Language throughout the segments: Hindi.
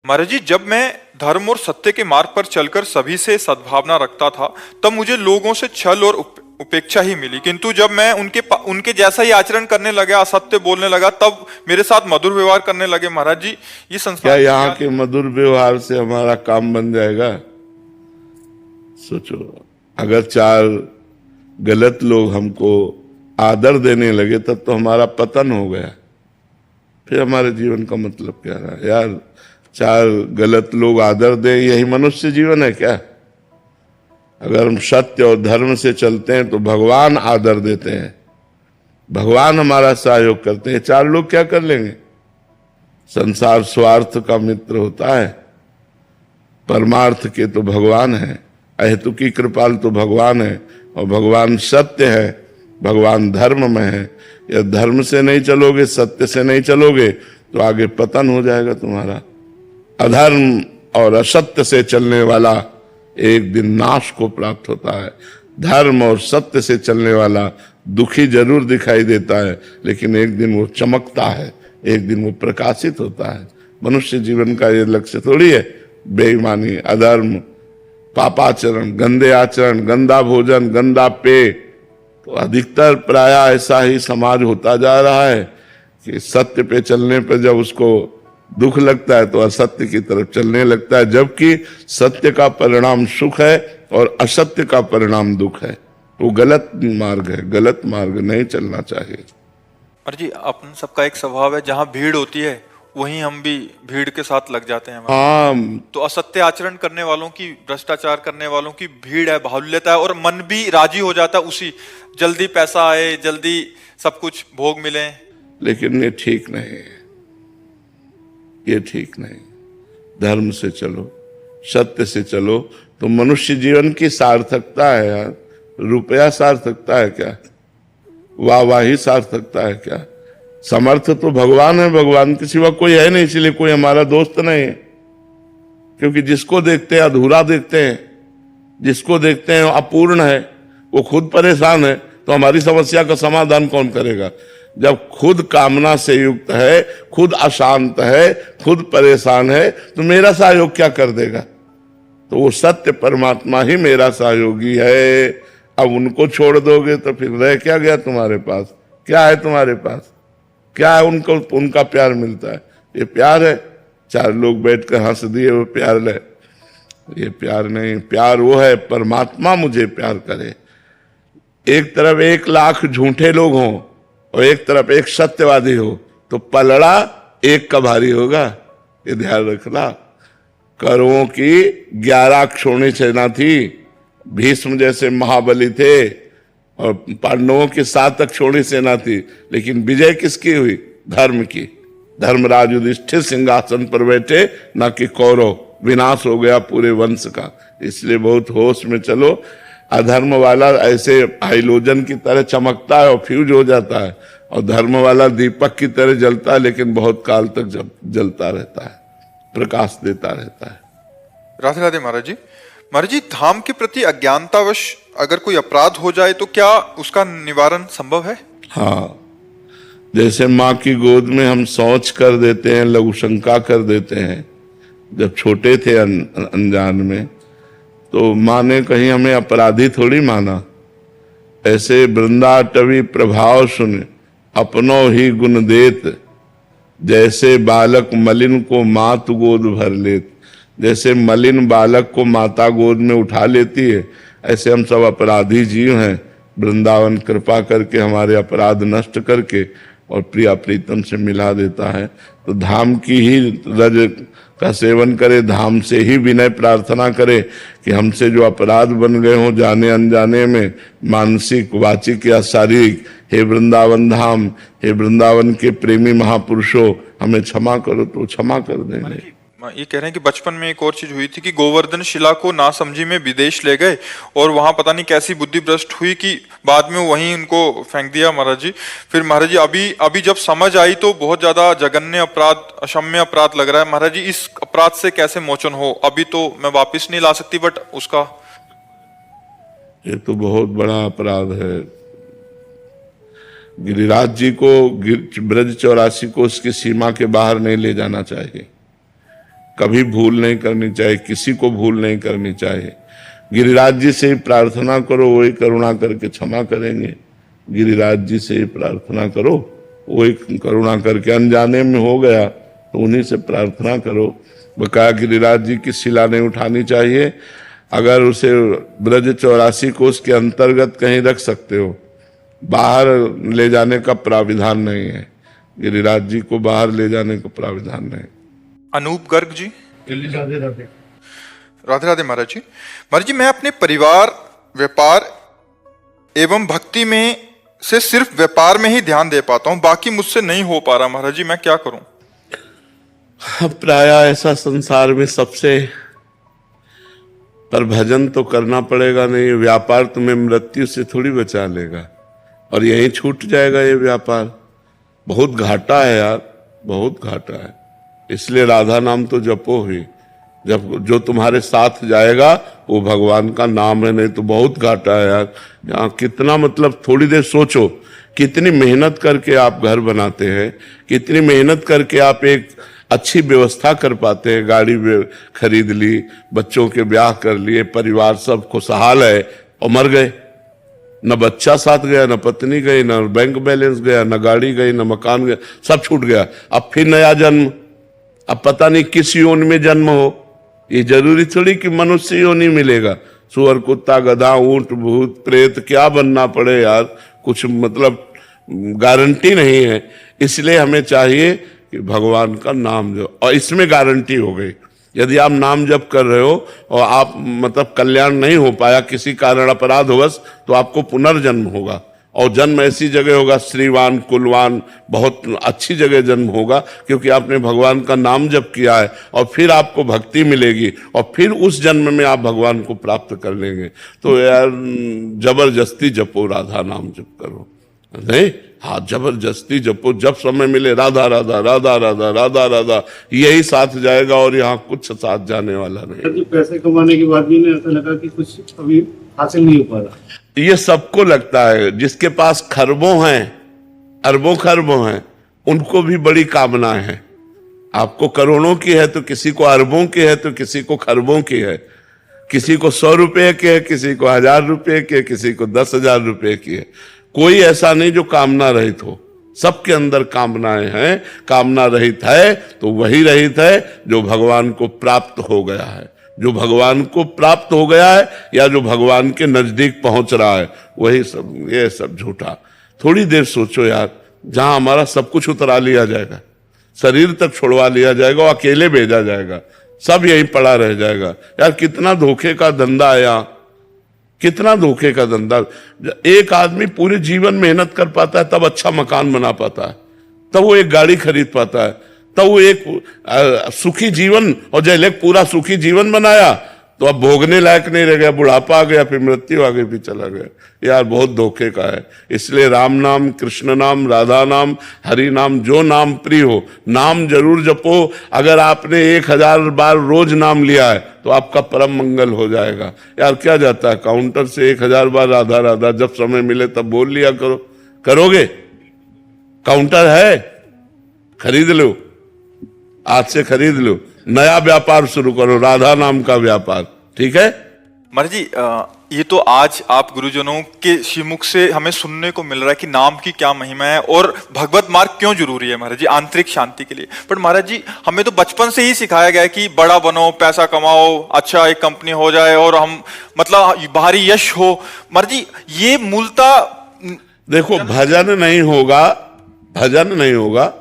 महाराज जी, जब मैं धर्म और सत्य के मार्ग पर चलकर सभी से सद्भावना रखता था, तब मुझे लोगों से छल और उपेक्षा ही मिली। किंतु जब मैं उनके जैसा ही आचरण करने लगा, असत्य बोलने लगा, तब मेरे साथ मधुर व्यवहार करने लगे। महाराज जी, ये क्या संस्कार यहाँ के मधुर व्यवहार से हमारा काम बन जाएगा? सोचो, अगर चार गलत लोग हमको आदर देने लगे तब तो हमारा पतन हो गया। फिर हमारे जीवन का मतलब क्या रहा यार? चार गलत लोग आदर दे, यही मनुष्य जीवन है क्या? अगर हम सत्य और धर्म से चलते हैं तो भगवान आदर देते हैं, भगवान हमारा सहयोग करते हैं। चार लोग क्या कर लेंगे? संसार स्वार्थ का मित्र होता है, परमार्थ के तो भगवान है, अहेतु की कृपाल तो भगवान है, और भगवान सत्य है, भगवान धर्म में है। या धर्म से नहीं चलोगे, सत्य से नहीं चलोगे तो आगे पतन हो जाएगा तुम्हारा। अधर्म और असत्य से चलने वाला एक दिन नाश को प्राप्त होता है। धर्म और सत्य से चलने वाला दुखी जरूर दिखाई देता है, लेकिन एक दिन वो चमकता है, एक दिन वो प्रकाशित होता है। मनुष्य जीवन का ये लक्ष्य थोड़ी है बेईमानी, अधर्म, पापाचरण, गंदे आचरण, गंदा भोजन, गंदा पेय। तो अधिकतर प्राय ऐसा ही समाज होता जा रहा है कि सत्य पे चलने पर जब उसको दुख लगता है तो असत्य की तरफ चलने लगता है, जबकि सत्य का परिणाम सुख है और असत्य का परिणाम दुख है। वो गलत मार्ग है, गलत मार्ग नहीं चलना चाहिए। महाराज जी, अपन सबका एक स्वभाव है, जहाँ भीड़ होती है वहीं हम भी भीड़ के साथ लग जाते हैं। हाँ, तो असत्य आचरण करने वालों की, भ्रष्टाचार करने वालों की भीड़ है, बाहुल्यता है, और मन भी राजी हो जाता है उसी, जल्दी पैसा आए, जल्दी सब कुछ भोग मिले। लेकिन ये ठीक नहीं है, ये ठीक नहीं। धर्म से चलो, सत्य से चलो तो मनुष्य जीवन की सार्थकता है यार। रुपया सार्थकता है क्या? वाहवाही सार्थकता है क्या? समर्थ तो भगवान है, भगवान के सिवा कोई है नहीं, इसलिए कोई हमारा दोस्त नहीं है। क्योंकि जिसको देखते हैं अधूरा देखते हैं, जिसको देखते हैं अपूर्ण है, वो खुद परेशान है, तो हमारी समस्या का समाधान कौन करेगा? जब खुद कामना से युक्त है, खुद अशांत है, खुद परेशान है, तो मेरा सहयोग क्या कर देगा? तो वो सत्य परमात्मा ही मेरा सहयोगी है। अब उनको छोड़ दोगे तो फिर रह क्या गया तुम्हारे पास? क्या है तुम्हारे पास? क्या है? उनको उनका प्यार मिलता है, ये प्यार है? चार लोग बैठकर हंस दिए वो प्यार ले, ये प्यार नहीं। प्यार वो है परमात्मा मुझे प्यार करे। एक तरफ 1,00,000 झूठे लोग हों और एक तरफ एक सत्यवादी हो, तो पलड़ा एक का भारी होगा, ये ध्यान रखना। कौरवों की 11 क्षोणी सेना थी, भीष्म जैसे महाबली थे, और पांडवों की 7 क्षोणी सेना थी, लेकिन विजय किसकी हुई? धर्म की। धर्मराज युधिष्ठिर सिंहासन पर बैठे, ना कि कौरव। विनाश हो गया पूरे वंश का। इसलिए बहुत होश में चलो। अधर्म वाला ऐसे हाइलोजन की तरह चमकता है और फ्यूज हो जाता है, और धर्म वाला दीपक की तरह जलता है, लेकिन बहुत काल तक जलता रहता है, प्रकाश देता रहता है। राधे राधे महाराज जी। महाराज जी, धाम के प्रति अज्ञानतावश अगर कोई अपराध हो जाए तो क्या उसका निवारण संभव है? हाँ, जैसे माँ की गोद में हम शौच कर देते हैं, लघुशंका कर देते हैं, जब छोटे थे अनजान में, तो माँ ने कहीं हमें अपराधी थोड़ी माना। ऐसे वृंदाटवी प्रभाव सुन अपनों ही गुण देत, जैसे बालक मलिन को मात गोद भर लेत। जैसे मलिन बालक को माता गोद में उठा लेती है, ऐसे हम सब अपराधी जीव हैं। वृंदावन कृपा करके हमारे अपराध नष्ट करके और प्रिया प्रीतम से मिला देता है। तो धाम की ही रज का सेवन करे, धाम से ही विनय प्रार्थना करे कि हमसे जो अपराध बन गए हों जाने अनजाने में, मानसिक, वाचिक या शारीरिक, हे वृंदावन धाम, हे वृंदावन के प्रेमी महापुरुषों, हमें क्षमा करो, तो क्षमा कर देंगे। ये कह रहे हैं कि बचपन में एक और चीज हुई थी कि गोवर्धन शिला को नासमझी में विदेश ले गए, और वहां पता नहीं कैसी बुद्धि भ्रष्ट हुई कि बाद में वहीं उनको फेंक दिया महाराज जी। फिर महाराज जी अभी जब समझ आई तो बहुत ज्यादा जघन्य अपराध, अक्षम्य अपराध लग रहा है। महाराज जी, इस अपराध से कैसे मोचन हो? अभी तो मैं वापिस नहीं ला सकती, बट उसका, ये तो बहुत बड़ा अपराध है। गिरिराज जी को, ब्रज 84 को उसकी सीमा के बाहर नहीं ले जाना चाहिए। कभी भूल नहीं करनी चाहिए, किसी को भूल नहीं करनी चाहिए। गिरिराज जी से ही प्रार्थना करो, वही करुणा करके क्षमा करेंगे। गिरिराज जी से ही प्रार्थना करो, वही करुणा करके, अनजाने में हो गया तो उन्हीं से प्रार्थना करो। बकाया गिरिराज जी की शिला नहीं उठानी चाहिए। अगर उसे ब्रज 84 कोष के अंतर्गत कहीं रख सकते हो, बाहर ले जाने का प्राविधान नहीं है। गिरिराज जी को बाहर ले जाने का प्राविधान नहीं। अनूप गर्ग जी। राधे राधे। राधे राधे महाराज जी। महाराज जी, मैं अपने परिवार, व्यापार एवं भक्ति में से सिर्फ व्यापार में ही ध्यान दे पाता हूँ, बाकी मुझसे नहीं हो पा रहा महाराज जी, मैं क्या करूं? प्राय ऐसा संसार में सबसे, पर भजन तो करना पड़ेगा। नहीं, व्यापार तुम्हें मृत्यु से थोड़ी बचा लेगा, और यहीं छूट जाएगा ये व्यापार। बहुत घाटा है यार, बहुत घाटा है। इसलिए राधा नाम तो जपो ही, जब जो तुम्हारे साथ जाएगा वो भगवान का नाम है, नहीं तो बहुत घाटा है यार। यहाँ कितना, मतलब थोड़ी देर सोचो, कितनी मेहनत करके आप घर बनाते हैं, कितनी मेहनत करके आप एक अच्छी व्यवस्था कर पाते हैं। गाड़ी खरीद ली, बच्चों के ब्याह कर लिए, परिवार सब खुशहाल है, और मर गए। न बच्चा साथ गया, न पत्नी गई, न बैंक बैलेंस गया, न गाड़ी गई, न मकान गया, सब छूट गया। अब फिर नया जन्म, अब पता नहीं किस योनि में जन्म हो। ये जरूरी थोड़ी कि मनुष्य योनि मिलेगा। सुअर, कुत्ता, गधा, ऊंट, भूत, प्रेत क्या बनना पड़े यार, कुछ मतलब गारंटी नहीं है। इसलिए हमें चाहिए कि भगवान का नाम जो, और इसमें गारंटी हो गई, यदि आप नाम जप कर रहे हो और आप मतलब कल्याण नहीं हो पाया किसी कारण, अपराधवश, तो आपको पुनर्जन्म होगा। और जन्म ऐसी जगह होगा, श्रीवान, कुलवान, बहुत अच्छी जगह जन्म होगा, क्योंकि आपने भगवान का नाम जप किया है। और फिर आपको भक्ति मिलेगी, और फिर उस जन्म में आप भगवान को प्राप्त कर लेंगे। तो यार जबरदस्ती जपो, राधा नाम जप करो, नहीं, हाँ जबरदस्ती जपो। जब समय मिले राधा राधा राधा राधा राधा राधा, यही साथ जाएगा, और यहाँ कुछ साथ जाने वाला नहीं। पैसे कमाने के बाद भी ना ऐसा लगा कि कुछ अभी हासिल नहीं हो पा रहा। ये सबको लगता है, जिसके पास खरबों हैं, अरबों खरबों हैं, उनको भी बड़ी कामनाएं हैं। आपको करोड़ों की है तो किसी को अरबों की है, तो किसी को खरबों की है। किसी को 100 रुपए की है, किसी को 1000 रुपए की है, किसी को 10,000 रुपए की है। कोई ऐसा नहीं जो कामना रहित हो, सबके अंदर कामनाएं हैं। कामना रहित है तो वही रहित है जो भगवान को प्राप्त हो गया है। जो भगवान को प्राप्त हो गया है या जो भगवान के नजदीक पहुंच रहा है, वही सब, ये सब झूठा। थोड़ी देर सोचो यार, जहां हमारा सब कुछ उतरा लिया जाएगा, शरीर तक छोड़वा लिया जाएगा, और अकेले भेजा जाएगा, सब यहीं पड़ा रह जाएगा। यार कितना धोखे का धंधा है यहाँ, कितना धोखे का धंधा। एक आदमी पूरे जीवन मेहनत कर पाता है, तब अच्छा मकान बना पाता है, तब वो एक गाड़ी खरीद पाता है, तब वो एक सुखी जीवन, और जैसे पूरा सुखी जीवन बनाया तो अब भोगने लायक नहीं रह गया, बुढ़ापा आ गया, फिर मृत्यु आ गई, फिर चला गया। यार बहुत धोखे का है। इसलिए राम नाम, कृष्ण नाम, राधा नाम, हरि नाम, जो नाम प्रिय हो, नाम जरूर जपो। अगर आपने 1000 बार रोज नाम लिया है तो आपका परम मंगल हो जाएगा। यार क्या जाता है, काउंटर से 1000 बार राधा राधा, जब समय मिले तब बोल लिया करो। करोगे? काउंटर है, खरीद लो, आज से खरीद लो, नया व्यापार शुरू करो, राधा नाम का व्यापार। ठीक है महाराज जी, ये तो आज आप गुरुजनों के श्रीमुख से हमें सुनने को मिल रहा है कि नाम की क्या महिमा है और भगवत मार्ग क्यों जरूरी है महाराज जी, आंतरिक शांति के लिए। पर महाराज जी, हमें तो बचपन से ही सिखाया गया है कि बड़ा बनो, पैसा कमाओ, अच्छा एक कंपनी हो जाए और हम मतलब बाहरी यश हो। महाराज जी, ये मूलतः देखो, भजन नहीं होगा, भजन नहीं होगा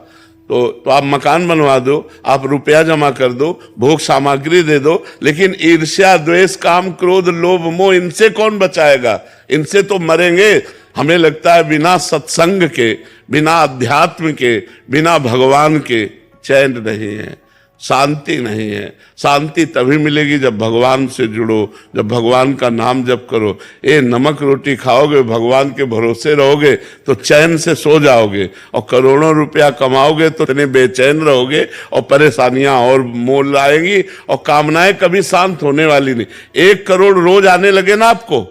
तो आप मकान बनवा दो, आप रुपया जमा कर दो, भोग सामग्री दे दो, लेकिन ईर्ष्या, द्वेष, काम, क्रोध, लोभ, मोह, इनसे कौन बचाएगा? इनसे तो मरेंगे। हमें लगता है बिना सत्संग के, बिना अध्यात्म के, बिना भगवान के चैन नहीं है, शांति नहीं है। शांति तभी मिलेगी जब भगवान से जुड़ो, जब भगवान का नाम जप करो। ये नमक रोटी खाओगे, भगवान के भरोसे रहोगे तो चैन से सो जाओगे, और करोड़ों रुपया कमाओगे तो इतने बेचैन रहोगे और परेशानियां और मोल आएंगी, और कामनाएं कभी शांत होने वाली नहीं। 1 करोड़ रोज आने लगे ना आपको,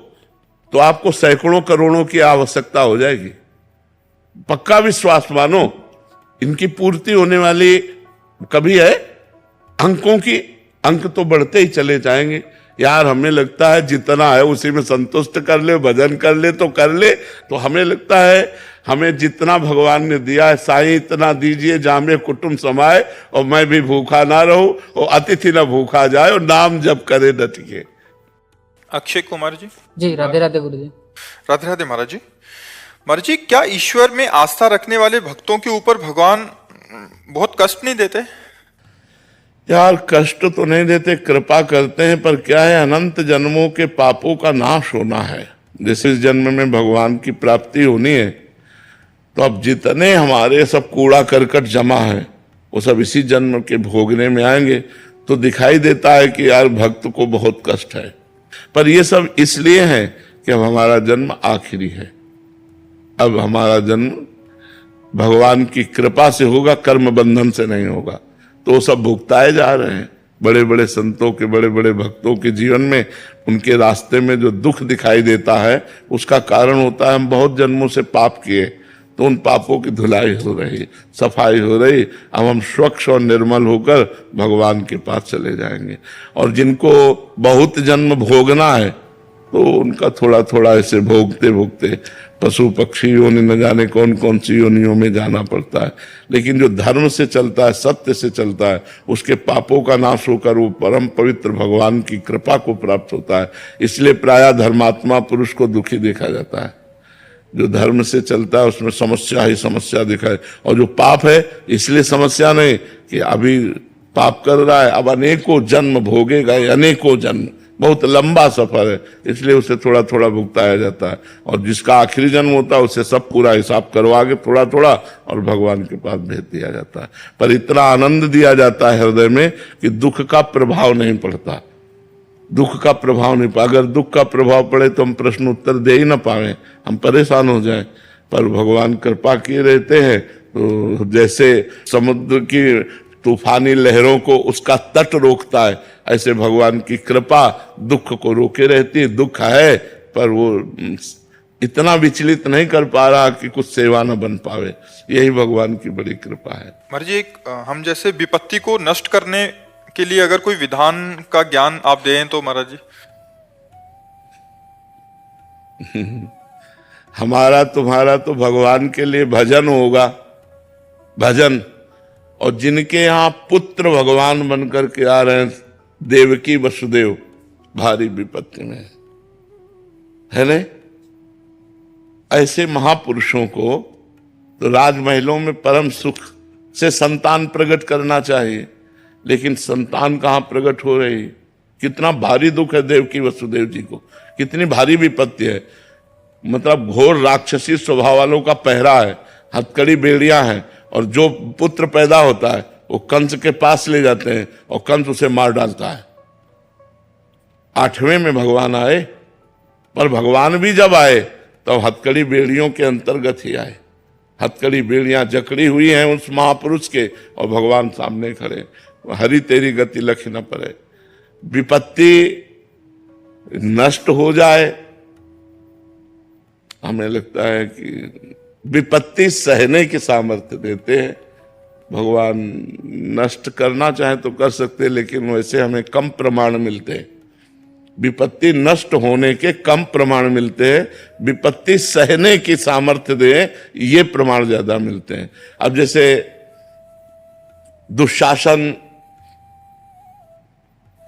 तो आपको सैकड़ों करोड़ों की आवश्यकता हो जाएगी। पक्का विश्वास मानो, इनकी पूर्ति होने वाली कभी है? अंक तो बढ़ते ही चले जाएंगे। यार हमें लगता है जितना है उसी में संतुष्ट कर ले, भजन कर ले तो कर ले। तो हमें लगता है हमें जितना भगवान ने दिया है, साईं इतना दीजिए जामे कुटुंब समाए, और मैं भी भूखा ना रहूं और अतिथि ना भूखा जाए, और नाम जप करे डटिए। अक्षय कुमार जी। जी राधे राधे गुरु जी। राधे राधे महाराज जी। महाराज जी, क्या ईश्वर में आस्था रखने वाले भक्तों के ऊपर भगवान बहुत कष्ट नहीं देते? यार कष्ट तो नहीं देते, कृपा करते हैं, पर क्या है, अनंत जन्मों के पापों का नाश होना है। जैसे इस जन्म में भगवान की प्राप्ति होनी है, तो अब जितने हमारे सब कूड़ा करकट जमा है वो सब इसी जन्म के भोगने में आएंगे। तो दिखाई देता है कि यार भक्त को बहुत कष्ट है, पर ये सब इसलिए है कि अब हमारा जन्म आखिरी है। अब हमारा जन्म भगवान की कृपा से होगा, कर्म बंधन से नहीं होगा। तो वो सब भुगताए जा रहे हैं। बड़े बड़े संतों के, बड़े बड़े भक्तों के जीवन में उनके रास्ते में जो दुख दिखाई देता है, उसका कारण होता है हम बहुत जन्मों से पाप किए, तो उन पापों की धुलाई हो रही, सफाई हो रही। अब हम स्वच्छ और निर्मल होकर भगवान के पास चले जाएंगे। और जिनको बहुत जन्म भोगना है, तो उनका थोड़ा थोड़ा ऐसे भोगते भोगते पशु पक्षी योनि न जाने कौन कौन सी योनियों में जाना पड़ता है। लेकिन जो धर्म से चलता है, सत्य से चलता है, उसके पापों का नाश होकर वो परम पवित्र भगवान की कृपा को प्राप्त होता है। इसलिए प्रायः धर्मात्मा पुरुष को दुखी देखा जाता है। जो धर्म से चलता है उसमें समस्या ही समस्या दिखाए, और जो पाप है इसलिए समस्या नहीं कि अभी पाप कर रहा है, अब अनेकों जन्म भोगेगा, अनेकों जन्म, बहुत लंबा सफर है, इसलिए उसे थोड़ा थोड़ा भुगताया जाता है। और जिसका आखिरी जन्म होता है उसे सब पूरा हिसाब करवा के थोड़ा थोड़ा और भगवान के पास भेज दिया जाता है। पर इतना आनंद दिया जाता है हृदय में कि दुख का प्रभाव नहीं पड़ता। दुख का प्रभाव नहीं पड़ा। अगर दुख का प्रभाव पड़े तो हम प्रश्न उत्तर दे ही ना पाए, हम परेशान हो जाएं। पर भगवान कृपा किए रहते हैं, तो जैसे समुद्र की तूफानी लहरों को उसका तट रोकता है, ऐसे भगवान की कृपा दुख को रोके रहती है। दुख है पर वो इतना विचलित नहीं कर पा रहा कि कुछ सेवा न बन पावे। यही भगवान की बड़ी कृपा है। महाराज जी, हम जैसे विपत्ति को नष्ट करने के लिए अगर कोई विधान का ज्ञान आप दें तो महाराज जी। हमारा तुम्हारा तो भगवान के लिए भजन होगा, भजन। और जिनके यहाँ पुत्र भगवान बनकर के आ रहे हैं, देवकी वसुदेव भारी विपत्ति में है नहीं, ऐसे महापुरुषों को तो राजमहलों में परम सुख से संतान प्रकट करना चाहिए, लेकिन संतान कहाँ प्रकट हो रही। कितना भारी दुख है देवकी वसुदेव जी को, कितनी भारी विपत्ति है। मतलब घोर राक्षसी स्वभाव वालों का पहरा है, हथकड़ी बेड़ियां हैं, और जो पुत्र पैदा होता है वो कंस के पास ले जाते हैं और कंस उसे मार डालता है। 8वें में भगवान आए, पर भगवान भी जब आए तो हथकड़ी बेड़ियों के अंतर्गत ही आए। हथकड़ी बेड़ियां जकड़ी हुई हैं उस महापुरुष के, और भगवान सामने खड़े। हरि तेरी गति लख न पड़े। विपत्ति नष्ट हो जाए, हमें लगता है कि विपत्ति सहने की सामर्थ्य देते हैं भगवान। नष्ट करना चाहे तो कर सकते हैं, लेकिन वैसे हमें कम प्रमाण मिलते हैं। विपत्ति नष्ट होने के कम प्रमाण मिलते हैं, विपत्ति सहने की सामर्थ्य दे ये प्रमाण ज्यादा मिलते हैं। अब जैसे दुशासन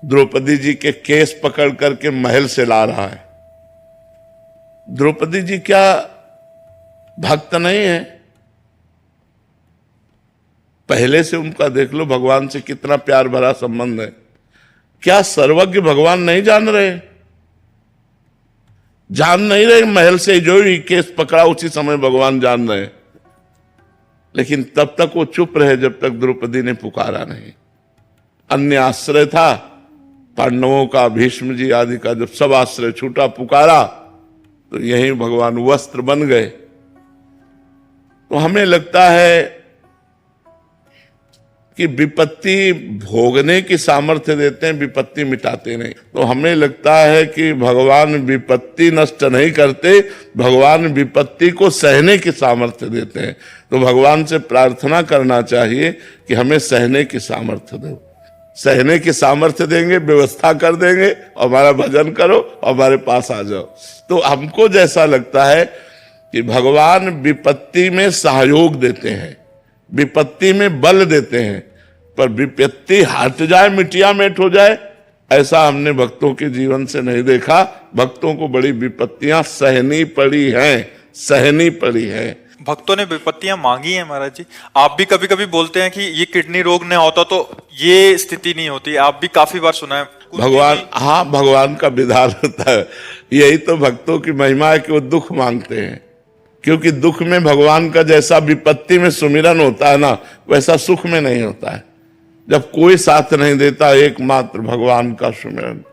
द्रौपदी जी के केस पकड़ करके महल से ला रहा है। द्रौपदी जी क्या भक्त नहीं है? पहले से उनका देख लो भगवान से कितना प्यार भरा संबंध है। क्या सर्वज्ञ भगवान नहीं जान रहे? जान नहीं रहे? महल से जो ही केस पकड़ा उसी समय भगवान जान रहे, लेकिन तब तक वो चुप रहे जब तक द्रौपदी ने पुकारा नहीं। अन्य आश्रय था पांडवों का, भीष्म जी आदि का, जब सब आश्रय छूटा, पुकारा, तो यही भगवान वस्त्र बन गए। तो हमें लगता है कि विपत्ति भोगने की सामर्थ्य देते हैं, विपत्ति मिटाते नहीं। तो हमें लगता है कि भगवान विपत्ति नष्ट नहीं करते, भगवान विपत्ति को सहने की सामर्थ्य देते हैं। तो भगवान से प्रार्थना करना चाहिए कि हमें सहने की सामर्थ्य दो। सहने की सामर्थ्य देंगे, व्यवस्था कर देंगे, हमारा भजन करो, हमारे पास आ जाओ। तो हमको जैसा लगता है कि भगवान विपत्ति में सहयोग देते हैं, विपत्ति में बल देते हैं, पर विपत्ति हट जाए, मिटिया मेट हो जाए, ऐसा हमने भक्तों के जीवन से नहीं देखा। भक्तों को बड़ी विपत्तियां सहनी पड़ी हैं, सहनी पड़ी हैं। भक्तों ने विपत्तियां मांगी हैं महाराज जी। आप भी कभी कभी बोलते हैं कि ये किडनी रोग न होता तो ये स्थिति नहीं होती, आप भी काफी बार सुना है। भगवान, हाँ, भगवान का विधान होता है। यही तो भक्तों की महिमा है कि वो दुख मांगते हैं, क्योंकि दुख में भगवान का जैसा विपत्ति में सुमिरन होता है ना, वैसा सुख में नहीं होता है। जब कोई साथ नहीं देता, एकमात्र भगवान का सुमिरन,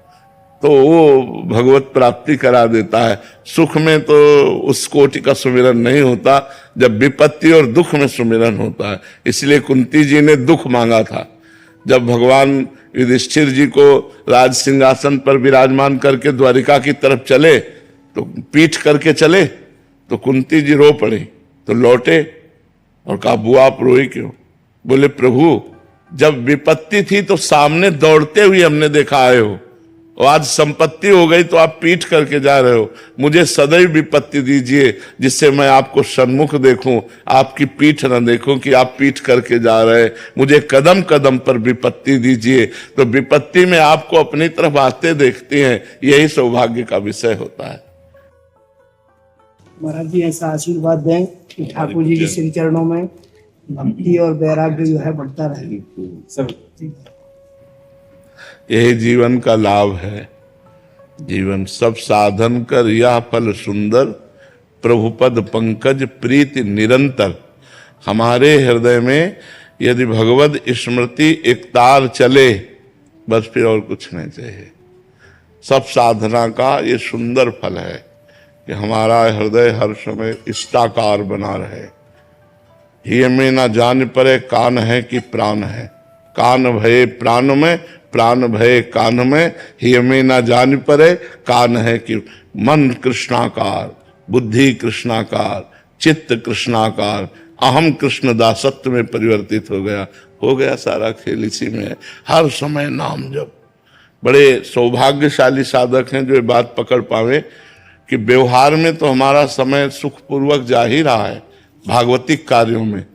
तो वो भगवत प्राप्ति करा देता है। सुख में तो उस कोटि का सुमिरन नहीं होता, जब विपत्ति और दुख में सुमिरन होता है। इसलिए कुंती जी ने दुख मांगा था। जब भगवान युधिष्ठिर जी को राज सिंहासन पर विराजमान करके द्वारिका की तरफ चले, तो पीठ करके चले, तो कुंती जी रो पड़ी। तो लौटे और कहा, बुआ आप रोई क्यों? बोले, प्रभु जब विपत्ति थी तो सामने दौड़ते हुए हमने देखा आए हो, और आज संपत्ति हो गई तो आप पीठ करके जा रहे हो। मुझे सदैव विपत्ति दीजिए, जिससे मैं आपको सन्मुख देखूं, आपकी पीठ न देखूं कि आप पीठ करके जा रहे। मुझे कदम कदम पर विपत्ति दीजिए। तो विपत्ति में आपको अपनी तरफ आते देखते हैं, यही सौभाग्य का विषय होता है। महाराज जी ऐसा आशीर्वाद दें कि ठाकुर जी के श्री चरणों में भक्ति और वैराग्य जो है बढ़ता रहे सब। यही जीवन का लाभ है। जीवन सब साधन कर यह फल सुंदर, प्रभुपद पंकज प्रीति निरंतर। हमारे हृदय में यदि भगवद स्मृति एक तार चले, बस फिर और कुछ नहीं चाहिए। सब साधना का ये सुंदर फल है कि हमारा हृदय हर समय इष्टाकार बना रहे। ये में ना जान परे कान है कि प्राण है, कान भये प्राण में, प्राण भये कान में। ही में ना जान परे कान है कि मन कृष्णाकार, बुद्धि कृष्णाकार, चित्त कृष्णाकार, अहम कृष्ण दासत्व में परिवर्तित हो गया सारा खेल इसी में है। हर समय नाम जप। बड़े सौभाग्यशाली साधक हैं जो ये बात पकड़ पावे कि व्यवहार में तो हमारा समय सुखपूर्वक जा ही रहा है भागवतिक कार्यों में,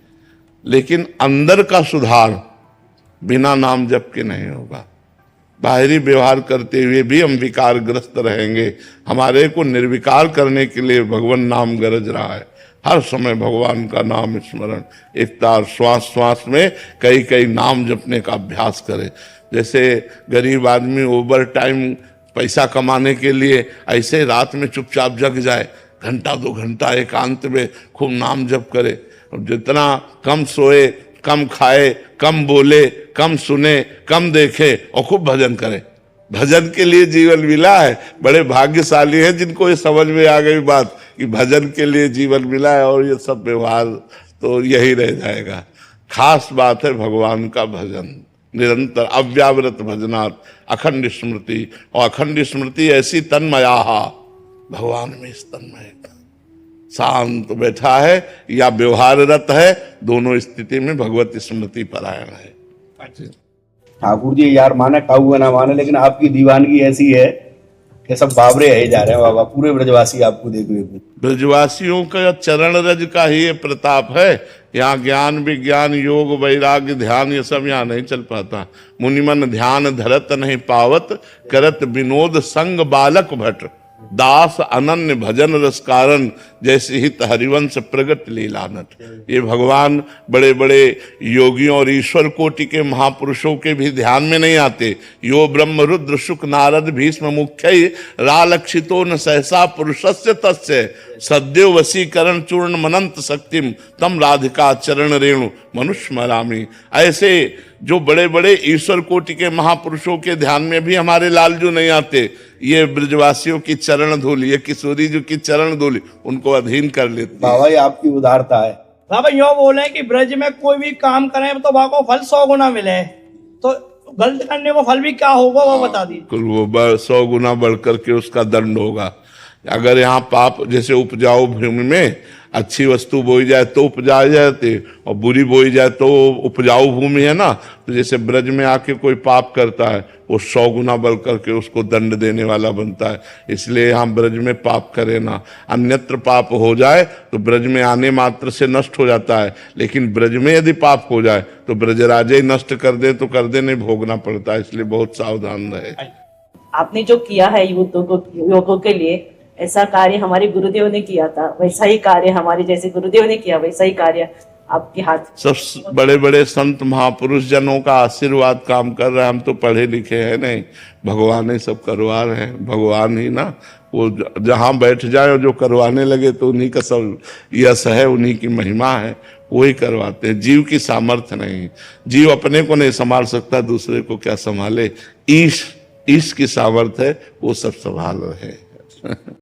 लेकिन अंदर का सुधार बिना नाम जप के नहीं होगा। बाहरी व्यवहार करते हुए भी हम विकारग्रस्त रहेंगे। हमारे को निर्विकार करने के लिए भगवान नाम गरज रहा है। हर समय भगवान का नाम स्मरण, एक तार श्वास श्वास में कई कई नाम जपने का अभ्यास करें। जैसे गरीब आदमी ओवर टाइम पैसा कमाने के लिए ऐसे रात में चुपचाप जग जाए, घंटा 2 घंटा एकांत में खूब नाम जप करे। और जितना कम सोए, कम खाए, कम बोले, कम सुने, कम देखे और खूब भजन करे। भजन के लिए जीवन मिला है। बड़े भाग्यशाली हैं जिनको ये समझ में आ गई बात कि भजन के लिए जीवन मिला है, और ये सब व्यवहार तो यही रह जाएगा। खास बात है भगवान का भजन, निरंतर अव्यावृत भजनात् अखंड स्मृति। और अखंड स्मृति ऐसी तन्मया, भगवान में इस तन्मय शांत बैठा है या व्यवहाररत है, दोनों स्थिति में भगवत स्मृति परायण है। ठाकुर जी यार माने खाऊ ना माने, लेकिन आपकी दीवानगी ऐसी है कि सब बाबरे है जा रहे हैं बाबा। पूरे ब्रजवासी आपको देख। ब्रजवासियों का चरण रज का ही ये प्रताप है। यहाँ ज्ञान विज्ञान योग वैराग्य ध्यान ये सब यहाँ नहीं चल पाता। मुनिमन ध्यान धरत नहीं पावत, करत विनोद संग बालक भट, दास अनन्य भजन रस कारण, जैसे हित हरिवंश प्रगट लीलानट। ये भगवान बड़े बड़े योगियों और ईश्वर कोटि के महापुरुषों के भी ध्यान में नहीं आते। यो ब्रह्म रुद्र शुक नारद भीष्म मुख्य रालक्षितो न सहसा पुरुषस्य तस्य, सद्यो वशीकरण चूर्ण मनंत शक्तिम तम राधिका चरण रेणु मनुष्य मरामी। ऐसे जो बड़े बड़े ईश्वर कोटि के महापुरुषों के ध्यान में भी हमारे लालजू नहीं आते। ये ब्रजवासियों की चरण धूल, ये किशोरी जी की चरण धूल उनको अधीन कर लेती है। बाबा ये आपकी उदारता है। बाबा यो बोले कि ब्रज में कोई भी काम करें तो वहां को फल 100 गुना मिले, तो गलत करने को फल भी क्या होगा वो बता दीजिए। वो 100 गुना बढ़ करके उसका दंड होगा। अगर यहाँ पाप जैसे उपजाऊ भूमि में अच्छी वस्तु बोई जाए तो उपजाए जाते, और बुरी बोई जाए तो उपजाऊ भूमि है ना। तो जैसे ब्रज में आके कोई पाप करता है, वो 100 गुना बल करके उसको दंड देने वाला बनता है। इसलिए यहाँ ब्रज में पाप करे ना। अन्यत्र पाप हो जाए तो ब्रज में आने मात्र से नष्ट हो जाता है, लेकिन ब्रज में यदि पाप हो जाए तो ब्रजराजे ही नष्ट कर दे तो कर दे, नहीं भोगना पड़ता है। इसलिए बहुत सावधान रहे। आपने जो किया है युवकों के लिए, ऐसा कार्य हमारे गुरुदेव ने किया था, वैसा ही कार्य हमारे जैसे गुरुदेव ने किया, वैसा ही कार्य आपके हाथ। सब बड़े बड़े संत महापुरुष जनों का आशीर्वाद काम कर रहे हैं। हम तो पढ़े लिखे हैं नहीं, भगवान ही सब करवा रहे हैं। भगवान ही ना, वो जहाँ बैठ जाए और जो करवाने लगे तो उन्हीं का सब यश है, उन्हीं की महिमा है, वही करवाते हैं। जीव की सामर्थ्य नहीं, जीव अपने को नहीं संभाल सकता, दूसरे को क्या संभाले। ईश की सामर्थ्य है, वो सब संभाल रहे हैं।